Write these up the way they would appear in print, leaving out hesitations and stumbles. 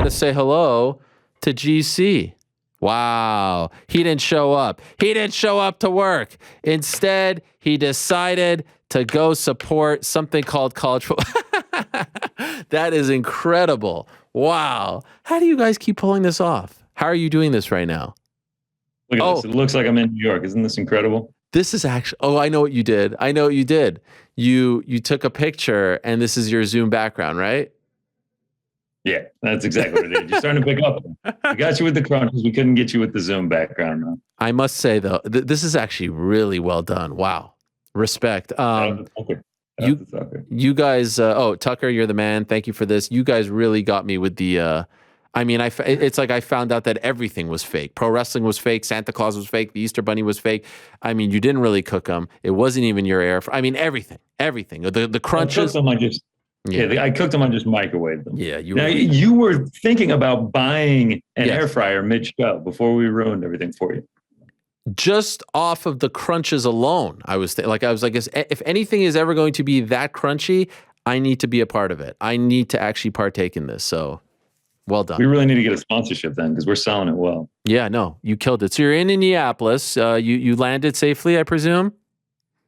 to say hello to GC. Wow. He didn't show up. He didn't show up to work. Instead, he decided to go support something called college football. That is incredible. Wow. How do you guys keep pulling this off? How are you doing this right now? Look at this. It looks like I'm in New York. Isn't this incredible? This is actually, I know what you did. I know what you did. You took a picture and this is your Zoom background, right? Yeah, that's exactly what it is. You're starting to pick up. We got you with the crunches. We couldn't get you with the Zoom background, though. I must say, though, this is actually really well done. Wow. Respect. You guys, Tucker, you're the man. Thank you for this. You guys really got me with the, it's like I found out that everything was fake. Pro wrestling was fake. Santa Claus was fake. The Easter Bunny was fake. I mean, you didn't really cook them. It wasn't even your air. Everything. The crunches. I cooked them. I just microwaved them. Yeah. You were thinking about buying an air fryer mid-show before we ruined everything for you. Just off of the crunches alone, I was like, if anything is ever going to be that crunchy, I need to be a part of it. I need to actually partake in this. So, well done. We really need to get a sponsorship then, because we're selling it well. Yeah, no, you killed it. So you're in Indianapolis. You landed safely, I presume?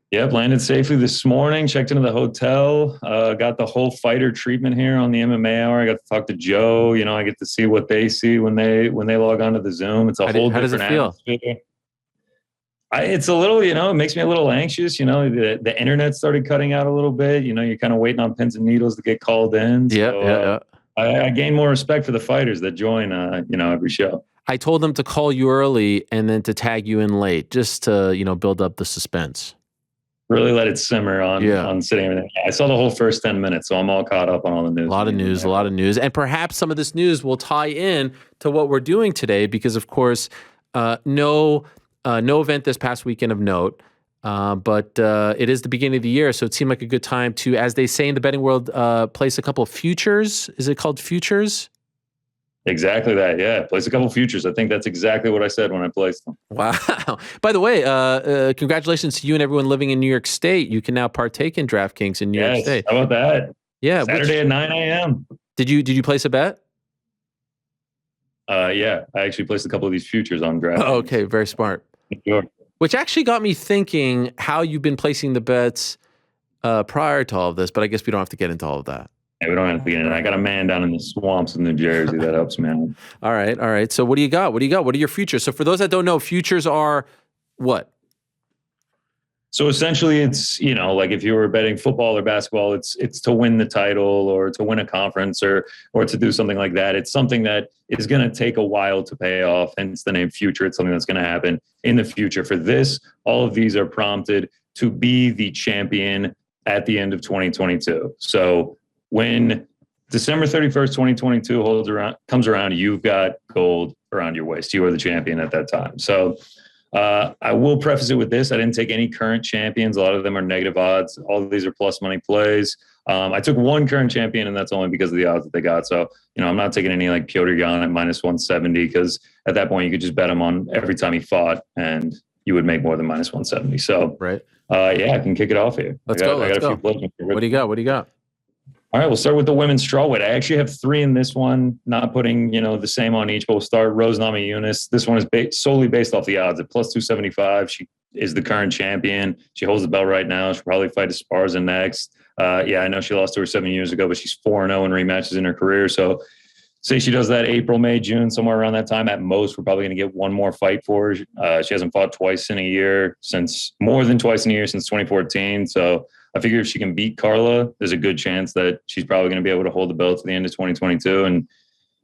Yep, landed safely this morning. Checked into the hotel. Got the whole fighter treatment here on the MMA Hour. I got to talk to Joe. I get to see what they see when they log onto the Zoom. It's a whole different atmosphere. It's a little, it makes me a little anxious. The internet started cutting out a little bit. You're kind of waiting on pins and needles to get called in. So, I gain more respect for the fighters that join, every show. I told them to call you early and then to tag you in late, just to, build up the suspense. Really let it simmer on sitting everything. I saw the whole first 10 minutes, so I'm all caught up on all the news. A lot of news. And perhaps some of this news will tie in to what we're doing today, because, of course, no event this past weekend of note, but it is the beginning of the year, so it seemed like a good time to, as they say in the betting world, place a couple of futures. Is it called futures? Exactly that, yeah. Place a couple of futures. I think that's exactly what I said when I placed them. Wow. By the way, congratulations to you and everyone living in New York State. You can now partake in DraftKings in New York State. How about that? Yeah. Saturday at 9 a.m. Did you place a bet? Yeah. I actually placed a couple of these futures on DraftKings. Oh, okay, very smart. Sure. Which actually got me thinking how you've been placing the bets prior to all of this, but I guess we don't have to get into all of that. Yeah, we don't have to get in. I got a man down in the swamps in New Jersey that helps me out. All right. So what do you got? What are your futures? So for those that don't know, futures are what? So essentially it's, like if you were betting football or basketball, it's to win the title or to win a conference or to do something like that. It's something that is going to take a while to pay off. Hence the name future. It's something that's going to happen in the future. For this, all of these are prompted to be the champion at the end of 2022. So when December 31st, 2022 comes around, you've got gold around your waist. You are the champion at that time. So I will preface it with this. I didn't take any current champions. A lot of them are negative odds. All of these are plus money plays. I took one current champion, and that's only because of the odds that they got. So, I'm not taking any like Piotr Jan at minus 170, because at that point you could just bet him on every time he fought and you would make more than minus 170. So, right. I can kick it off here. Let's go. What do you got? All right, we'll start with the women's strawweight. I actually have three in this one, not putting, the same on each, but we'll start Rose Namajunas. This one is solely based off the odds at plus 275. She is the current champion. She holds the belt right now. She'll probably fight Esparza next. I know she lost to her 7 years ago, but she's 4-0 in rematches in her career. So say she does that April, May, June, somewhere around that time. At most, we're probably going to get one more fight for her. She hasn't fought more than twice in a year since 2014. So I figure if she can beat Carla, there's a good chance that she's probably going to be able to hold the belt to the end of 2022. And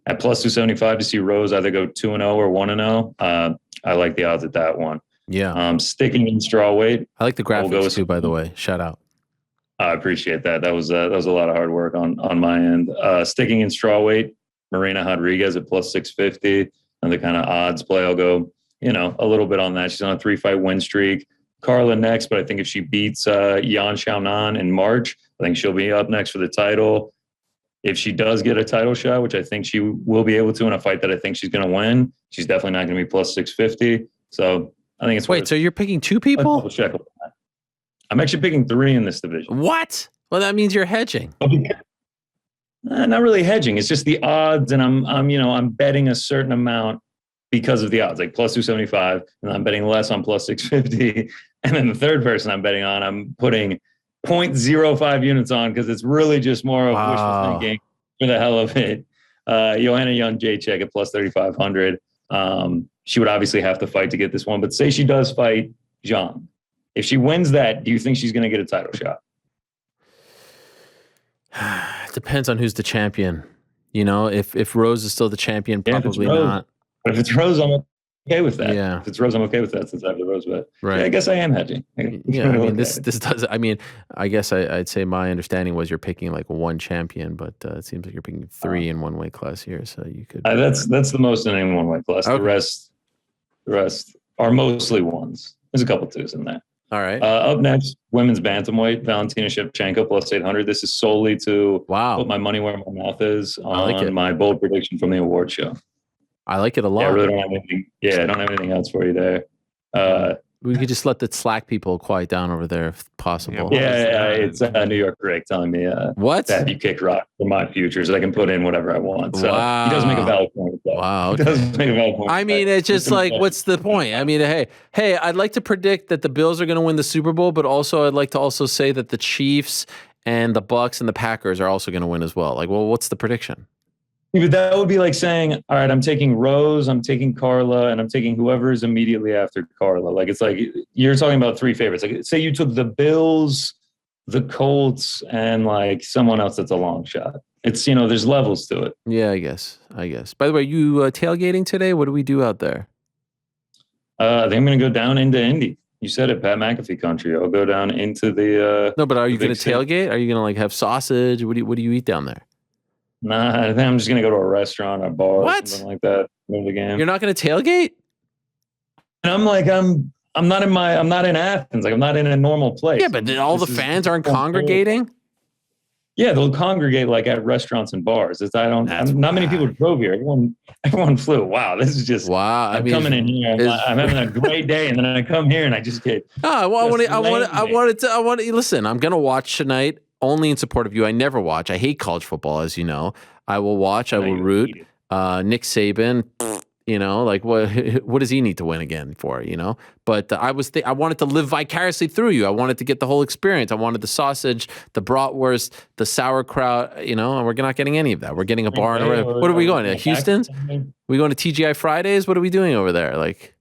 at plus 275 to see Rose either go 2-0 or 1-0, I like the odds at that one. Yeah. Sticking in strawweight. I like the graphics too, by the way. Shout out. I appreciate that. That was a lot of hard work on my end. Sticking in strawweight, Marina Rodriguez at plus 650. Another kind of odds play. I'll go, a little bit on that. She's on a 3-fight win streak. Carla next, but I think if she beats Yan Xiaonan in March, I think she'll be up next for the title. If she does get a title shot, which I think she will be able to in a fight that I think she's going to win, she's definitely not going to be plus 650. So I think it's... Wait, so you're picking two people? I'm actually picking three in this division. What? Well, that means you're hedging. Not really hedging. It's just the odds, and I'm betting a certain amount because of the odds, like plus 275, and I'm betting less on plus 650. And then the third person I'm betting on, I'm putting 0.05 units on because it's really just more of wishful thinking for the hell of it. Joanna Jędrzejczyk at plus 3,500. She would obviously have to fight to get this one, but say she does fight Jean. If she wins that, do you think she's going to get a title shot? Depends on who's the champion. You know, if Rose is still the champion, probably not. But if it's Rose, I'm okay with that. Yeah. If it's Rose, I'm okay with that since I have the Rose bet. Right. Yeah, I guess I am hedging. Yeah, I mean, this does. I mean, I guess I'd say my understanding was you're picking like one champion, but it seems like you're picking three in one weight class here. So you could. That's the most in any one weight class. Okay. The rest are mostly ones. There's a couple twos in there. All right. Up next, women's bantamweight, Valentina Shevchenko plus 800. This is solely to put my money where my mouth is on my bold prediction from the award show. I like it a lot. Yeah, I really don't have anything. Yeah, I don't have anything else for you there. We could just let the Slack people quiet down over there if possible. Yeah, it's New York Rick telling me what? That you kick rock for my future so I can put in whatever I want. So he does make a valid point. Wow. Okay. He does make a valid point. I mean, it's just like, what's the point? I mean, hey, I'd like to predict that the Bills are going to win the Super Bowl, but also I'd like to also say that the Chiefs and the Bucks and the Packers are also going to win as well. Like, well, what's the prediction? But that would be like saying, all right, I'm taking Rose, I'm taking Carla, and I'm taking whoever is immediately after Carla. Like, it's like you're talking about three favorites. Like, say you took the Bills, the Colts, and like someone else that's a long shot. It's, there's levels to it. Yeah, I guess. By the way, you tailgating today? What do we do out there? I think I'm going to go down into Indy. You said it, Pat McAfee country. I'll go down into the. No, but are you going to tailgate? Are you going to like have sausage? What do you eat down there? Nah, I think I'm just gonna go to a restaurant, a bar, what? Something like that. Go the game. You're not gonna tailgate? And I'm like, I'm not in Athens. Like, I'm not in a normal place. Yeah, but all the fans aren't congregating. Yeah, they'll congregate like at restaurants and bars. Not many people drove here. Everyone flew. Wow, this is just wow. I'm coming in here. I'm having a great day, and then I come here and I just get. Oh, well, I want to listen. I'm gonna watch tonight. Only in support of you. I never watch. I hate college football, as you know. I will watch. I will root. Nick Saban, like what does he need to win again for, But I wanted to live vicariously through you. I wanted to get the whole experience. I wanted the sausage, the bratwurst, the sauerkraut, and we're not getting any of that. We're getting a bar. What are we going to? Houston's? We going to TGI Fridays? What are we doing over there? Like,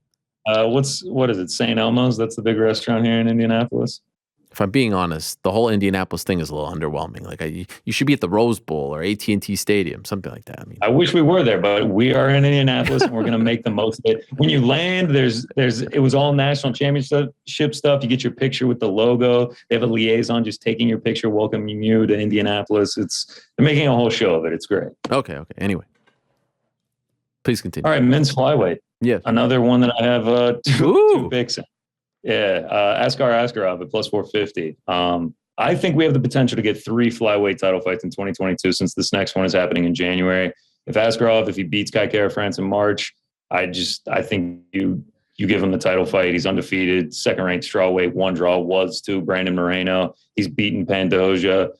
what is it? St. Elmo's? That's the big restaurant here in Indianapolis. If I'm being honest, the whole Indianapolis thing is a little underwhelming. Like, you should be at the Rose Bowl or AT&T Stadium, something like that. I wish we were there, but we are in Indianapolis, and we're going to make the most of it. When you land, it was all national championship stuff. You get your picture with the logo. They have a liaison just taking your picture, welcoming you to Indianapolis. They're making a whole show of it. It's great. Okay. Anyway, please continue. All right, men's flyweight. Yeah, another one that I have two picks in. Yeah, ASKAROV at plus 450. I think we have the potential to get 3 flyweight title fights in 2022 since this next one is happening in January. If ASKAROV, if he beats Kai Kara-France in March, I think you give him the title fight. He's undefeated, second-ranked strawweight. 1 draw was to Brandon Moreno. He's beaten Pantoja.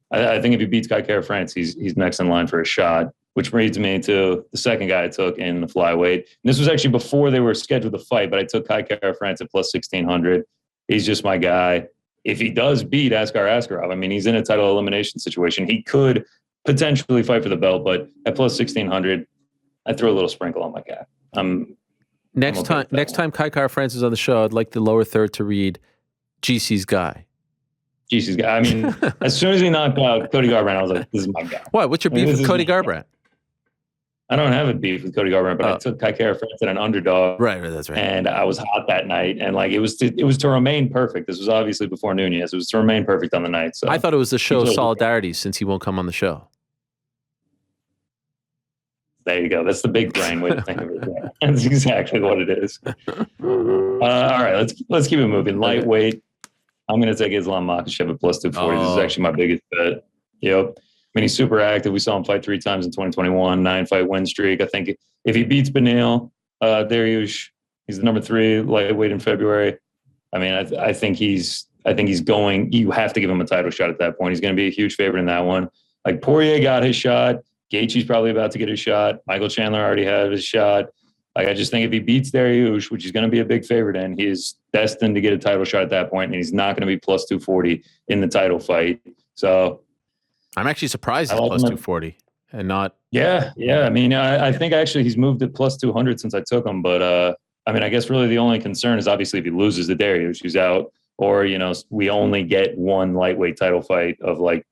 I think if he beats Kai Kara-France, he's next in line for a shot. Which brings me to the second guy I took in the flyweight. And this was actually before they were scheduled to fight, but I took Kai Kara-France at plus 1,600. He's just my guy. If he does beat Askarov, I mean, he's in a title elimination situation. He could potentially fight for the belt, but at plus 1,600, I throw a little sprinkle on my guy. Next time Kai Kara-France is on the show, I'd like the lower third to read GC's guy. GC's guy. I mean, as soon as he knocked out Cody Garbrandt, I was like, this is my guy. Why? What's your beef with Cody Garbrandt? I don't have a beef with Cody Garbrandt, but I took Kai Kara-France at an underdog. Right, that's right. And I was hot that night, and like it was to remain perfect. This was obviously before Nunez. It was to remain perfect on the night. So I thought it was the show of solidarity since he won't come on the show. There you go. That's the big brain way to think of it. Yeah. That's exactly what it is. All right, let's keep it moving. Lightweight. I'm going to take Islam Makhachev at plus 240. This is actually my biggest bet. Yep. I mean, he's super active. We saw him fight 3 times in 2021, 9-fight win streak. I think if he beats Beneil Dariush, he's the number 3 lightweight in February. I mean, I think he's going. You have to give him a title shot at that point. He's going to be a huge favorite in that one. Like Poirier got his shot. Gaethje's probably about to get his shot. Michael Chandler already had his shot. Like, I just think if he beats Dariush, which he's going to be a big favorite in, he is destined to get a title shot at that point, and he's not going to be plus 240 in the title fight. So I'm actually surprised he's plus 240 and not. Yeah. I mean, I think actually he's moved at plus 200 since I took him. But I mean, I guess really the only concern is obviously if he loses to Dariush, who's out, or, you know, we only get one lightweight title fight of like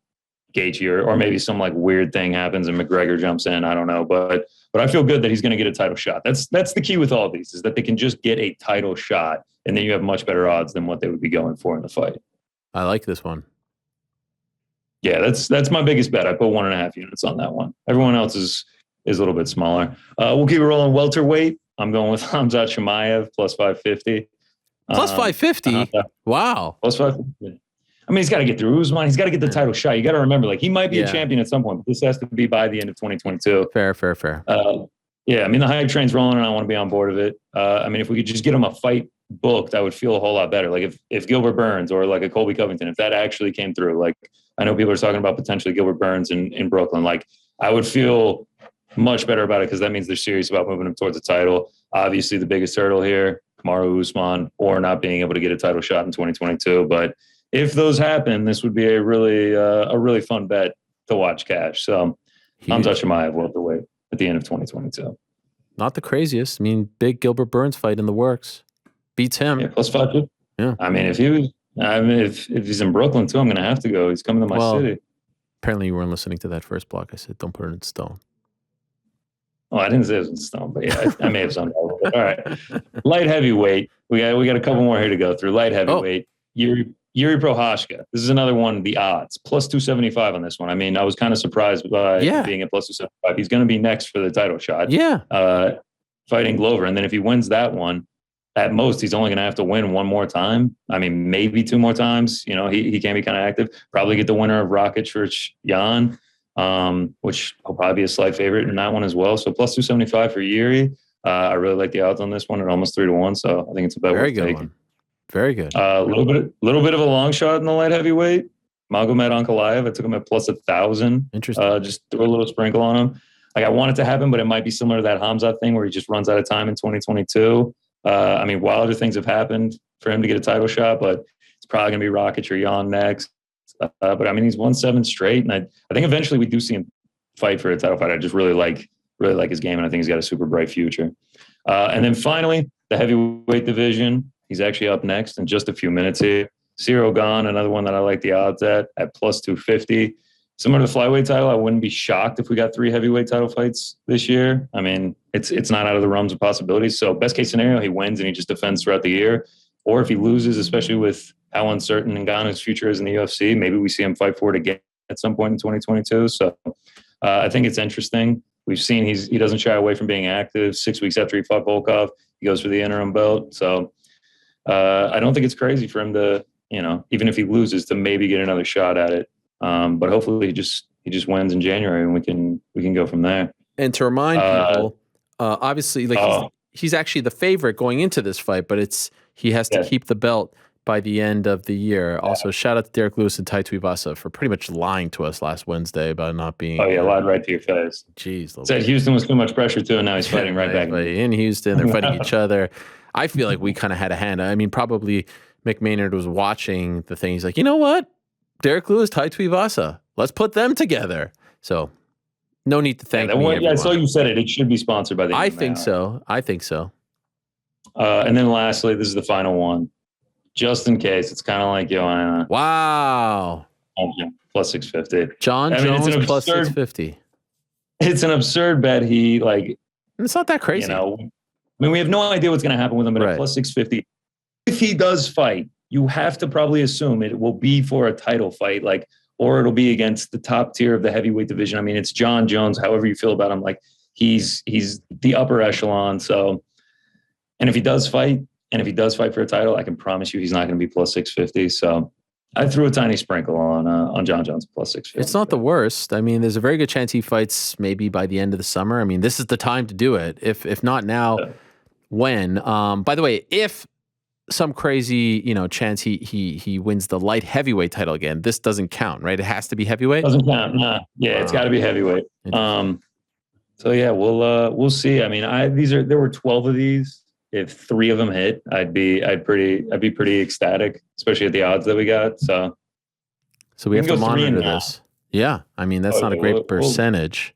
Gaethje, or maybe some like weird thing happens and McGregor jumps in. I don't know, but I feel good that he's going to get a title shot. That's the key with all these, is that they can just get a title shot, and then you have much better odds than what they would be going for in the fight. I like this one. Yeah, that's my biggest bet. I put 1.5 units on that one. Everyone else is a little bit smaller. We'll keep it rolling welterweight. I'm going with Khamzat Chimaev plus 550. Plus 550? Wow. Plus 550. I mean, he's got to get through Usman. He's got to get the title shot. You got to remember, like, he might be a champion at some point, but this has to be by the end of 2022. Fair. Yeah, I mean, the hype train's rolling, and I want to be on board of it. I mean, if we could just get him a fight booked, I would feel a whole lot better. Like, if Gilbert Burns or like a Colby Covington, if that actually came through, like, I know people are talking about potentially Gilbert Burns in Brooklyn. Like, I would feel much better about it, because that means they're serious about moving him towards the title. Obviously, the biggest hurdle here, Kamaru Usman, or not being able to get a title shot in 2022. But if those happen, this would be a really fun bet to watch cash. So Khamzat Chimaev welterweight at the end of 2022. Not the craziest. I mean, big Gilbert Burns fight in the works. Beats him. Yeah, plus 550. Yeah. I mean, if he's in Brooklyn too, I'm going to have to go. He's coming to my city. Apparently you weren't listening to that first block. I said, don't put it in stone. Oh, I didn't say it was in stone, but yeah, I may have something. All right. Light heavyweight. We got a couple more here to go through. Light heavyweight. Yuri Prochazka. This is another one, the odds. Plus 275 on this one. I mean, I was kind of surprised by being at plus 275. He's going to be next for the title shot. Yeah. Fighting Glover. And then if he wins that one, at most, he's only going to have to win one more time. I mean, maybe two more times. You know, he can be kind of active. Probably get the winner of Rakic Jan, which will probably be a slight favorite in that one as well. So plus 275 for Yuri. I really like the odds on this one at almost 3-1. So I think it's a bet worth taking. Very good. A little bit of a long shot in the light heavyweight. Magomed Ankalaev. I took him at plus 1,000. Interesting. Just threw a little sprinkle on him. Like, I want it to happen, but it might be similar to that Khamzat thing where he just runs out of time in 2022. I mean, wilder things have happened for him to get a title shot, but it's probably going to be Rakic or Jan next. But I mean, he's won 7 straight, and I think eventually we do see him fight for a title fight. I just really like his game, and I think he's got a super bright future. And then finally, the heavyweight division. He's actually up next in just a few minutes here. CIRYL Gane, another one that I like the odds at plus 250. Similar to the flyweight title, I wouldn't be shocked if we got 3 heavyweight title fights this year. I mean, it's not out of the realms of possibilities. So best case scenario, he wins and he just defends throughout the year. Or if he loses, especially with how uncertain Ngannou's future is in the UFC, maybe we see him fight for it again at some point in 2022. So I think it's interesting. We've seen he doesn't shy away from being active. 6 weeks after he fought Volkov, he goes for the interim belt. So I don't think it's crazy for him to, you know, even if he loses, to maybe get another shot at it. But hopefully he just wins in January, and we can go from there. And to remind people, obviously, like he's actually the favorite going into this fight, but he has to keep the belt by the end of the year. Yeah. Also, shout out to Derek Lewis and Tai Tuivasa for pretty much lying to us last Wednesday about not being. Oh yeah, lied right to your face. Jeez, said Houston was too much pressure too, and now he's fighting right back in Houston. They're fighting each other. I feel like we kind of had a hand. I mean, probably McMaynard was watching the thing. He's like, you know what? Derek Lewis, Tai Tuivasa. Let's put them together. So, no need to thank me. I saw you said it. It should be sponsored by the I think so. And then lastly, this is the final one. Just in case, it's kind of like Joanna. Wow. Plus 650. John Jones plus 650. It's an absurd bet. It's not that crazy. You know, I mean, we have no idea what's going to happen with him, but at plus 650, if he does fight, you have to probably assume it will be for a title fight, or it'll be against the top tier of the heavyweight division. I mean, it's John Jones, however you feel about him, like he's the upper echelon. So, and if he does fight for a title, I can promise you he's not going to be plus 650. So I threw a tiny sprinkle on John Jones plus 650. It's not the worst. I mean, there's a very good chance he fights maybe by the end of the summer. I mean, this is the time to do it. If not now, when? By the way, if some crazy, chance he wins the light heavyweight title again, this doesn't count, right? It has to be heavyweight. Doesn't count. Nah. Yeah, it's got to be heavyweight. So yeah, we'll see. I mean, there were 12 of these. If 3 of them hit, I'd be pretty ecstatic, especially at the odds that we got. So we have to monitor this. Yeah, I mean that's not a great percentage.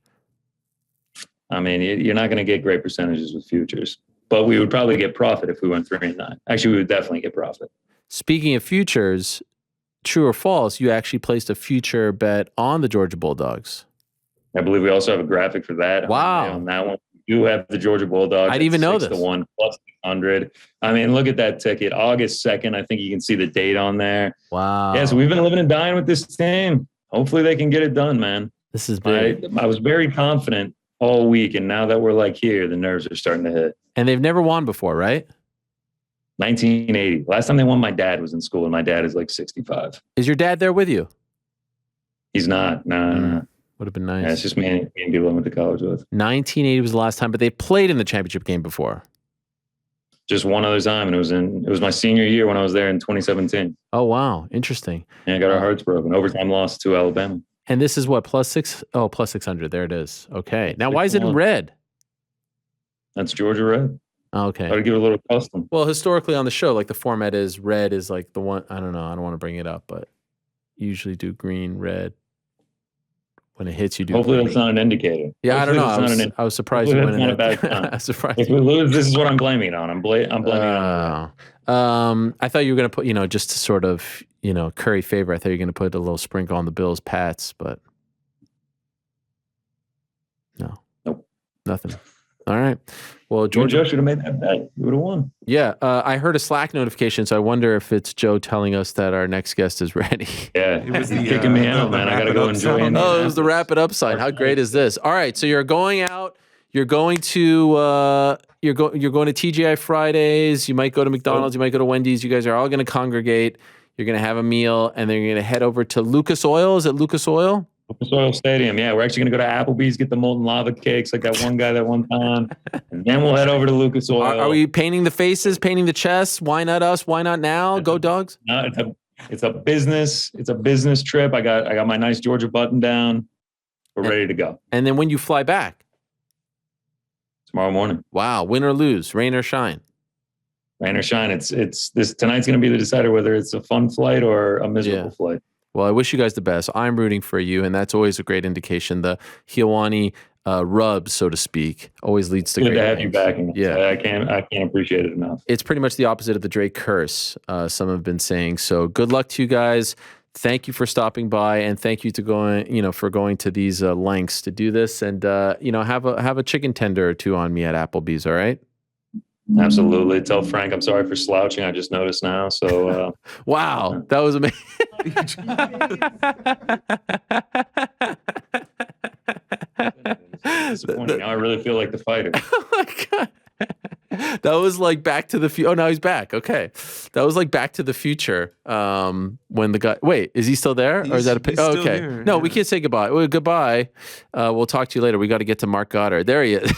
I mean, you're not going to get great percentages with futures, but we would probably get profit if we went 3-9. Actually, we would definitely get profit. Speaking of futures, true or false? You actually placed a future bet on the Georgia Bulldogs. I believe we also have a graphic for that. Wow. On that one, we do have the Georgia Bulldogs. I didn't even know this. 6-1 plus 600. I mean, look at that ticket. August 2nd. I think you can see the date on there. Wow. Yeah, so we've been living and dying with this team. Hopefully they can get it done, man. This is big. I was very confident all week, and now that we're like here, the nerves are starting to hit. And they've never won before, right? 1980. Last time they won, my dad was in school, and my dad is like 65. Is your dad there with you? He's not. No. Would have been nice. Yeah, it's just me and people I went to college with. 1980 was the last time, but they played in the championship game before. Just one other time, and it was my senior year when I was there in 2017. Oh wow, interesting. Yeah, I got our hearts broken. Overtime loss to Alabama. And this is what, +6? Oh, +600. There it is. Okay. Now, why is it in red? That's Georgia red. Okay. Got to give it a little custom. Well, historically on the show, like the format is red is like the one. I don't know. I don't want to bring it up, but usually do green, red. When it hits, you do. Hopefully green. That's not an indicator. Yeah, Hopefully I don't know. I was surprised you went in that. I was surprised. If we lose, this is what I'm blaming it on. I'm blaming it on. I thought you were going to put, just to sort of, curry favor. I thought you were going to put a little sprinkle on the Bills Pats, but no. Nope. Nothing. All right. Well, Joe should have made that bet. You would have won. Yeah. I heard a Slack notification, so I wonder if it's Joe telling us that our next guest is ready. Yeah. It was kicking me out, man. I got to go enjoy it. Oh, it was the Wrap It Up sign. How great is this? All right. So you're going out. You're going to you're going to TGI Fridays. You might go to McDonald's. You might go to Wendy's. You guys are all going to congregate. You're going to have a meal, and then you're going to head over to Lucas Oil. Is it Lucas Oil? Lucas Oil Stadium. Yeah, we're actually going to go to Applebee's, get the molten lava cakes like that one guy that one time, and then we'll head over to Lucas Oil. Are we painting the faces, painting the chests? Why not us? Why not now? Go Dogs! No, it's a business. It's a business trip. I got my nice Georgia button down. We're ready to go. And then when you fly back? Tomorrow morning. Wow, win or lose, rain or shine. Rain or shine. It's this tonight's going to be the decider whether it's a fun flight or a miserable flight. Well, I wish you guys the best. I'm rooting for you, and that's always a great indication. The Helwani rub, so to speak, always leads to good great to have things. you back. And yeah, I can't appreciate it enough. It's pretty much the opposite of the Drake curse. Some have been saying. So good luck to you guys. Thank you for stopping by, and thank you for going to these lengths to do this. And have a chicken tender or two on me at Applebee's. All right. Absolutely. Tell Frank I'm sorry for slouching. I just noticed now. So wow, that was amazing. Disappointing. Now I really feel like the fighter. Oh my God. That was like Back to the Future. Oh, now he's back. Okay. That was like Back to the Future. When the guy, wait, is he still there? Or is that a pic? Oh, okay. Here, no, we can't say goodbye. Well, goodbye. We'll talk to you later. We got to get to Mark Goddard. There he is.